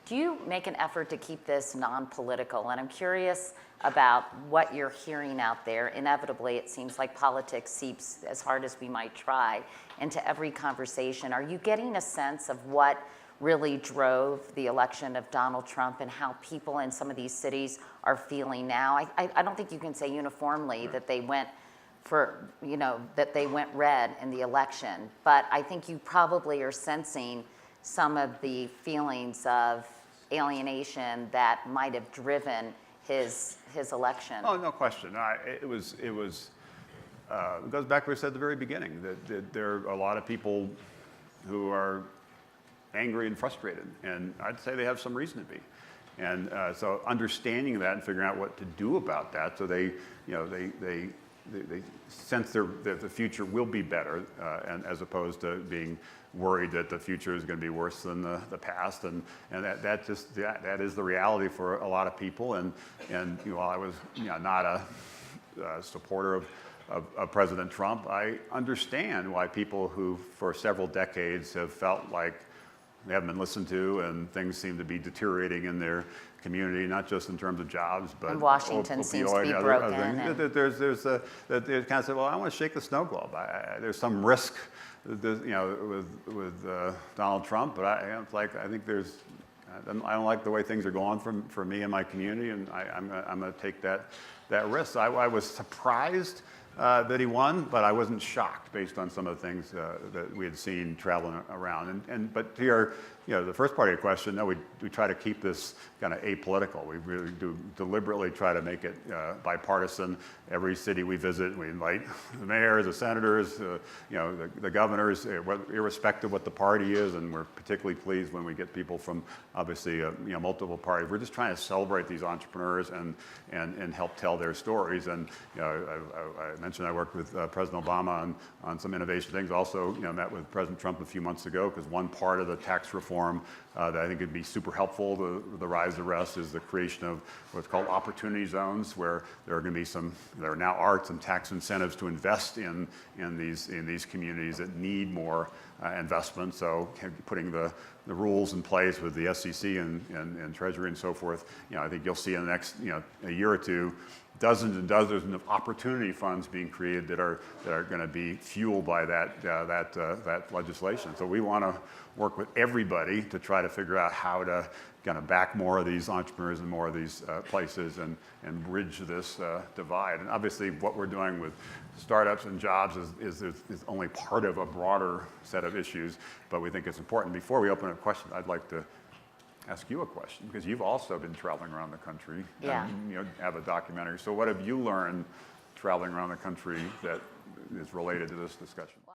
Do you make an effort to keep this non-political? And I'm curious about what you're hearing out there. Inevitably, it seems like politics seeps, as hard as we might try, into every conversation. Are you getting a sense of what really drove the election of Donald Trump and how people in some of these cities are feeling now? I don't think you can say uniformly that they went for, that they went red in the election, but I think you probably are sensing some of the feelings of alienation that might have driven his election. Oh, no question. It goes back to what I said at the very beginning, that there are a lot of people who are angry and frustrated, and I'd say they have some reason to be. And so understanding that and figuring out what to do about that, so they sense that the future will be better, and as opposed to being worried that the future is going to be worse than the past, and that is the reality for a lot of people. And while I was not a supporter of President Trump, I understand why people who for several decades have felt like they haven't been listened to, and things seem to be deteriorating in their community, not just in terms of jobs, but and Washington seems to be broken. There's they kind of say, well, I want to shake the snow globe. There's some risk, with Donald Trump, but I think I don't like the way things are going for me and my community, and I'm going to take that risk. I was surprised that he won, but I wasn't shocked based on some of the things that we had seen traveling around. But to your, the first part of your question, no, we try to keep this kind of apolitical. We really do deliberately try to make it bipartisan. Every city we visit, we invite the mayors, the senators, the governors, irrespective of what the party is, and we're particularly pleased when we get people from obviously multiple parties. We're just trying to celebrate these entrepreneurs and help tell their stories. And I mentioned I worked with President Obama on some innovation things. Also, met with President Trump a few months ago, because one part of the tax reform that I think would be super helpful to the rise of the rest is the creation of what's called opportunity zones, where there now are some tax incentives to invest in these communities that need more investment. So putting the rules in place with the SEC and Treasury and so forth, I think you'll see in the next a year or two dozens and dozens of opportunity funds being created that are going to be fueled by that legislation. So we want to work with everybody to try to figure out how to kind of back more of these entrepreneurs and more of these places and bridge this divide. And obviously, what we're doing with startups and jobs is only part of a broader set of issues, but we think it's important. Before we open up questions, I'd like to ask you a question, because you've also been traveling around the country. Yeah. And, have a documentary. So what have you learned traveling around the country that is related to this discussion?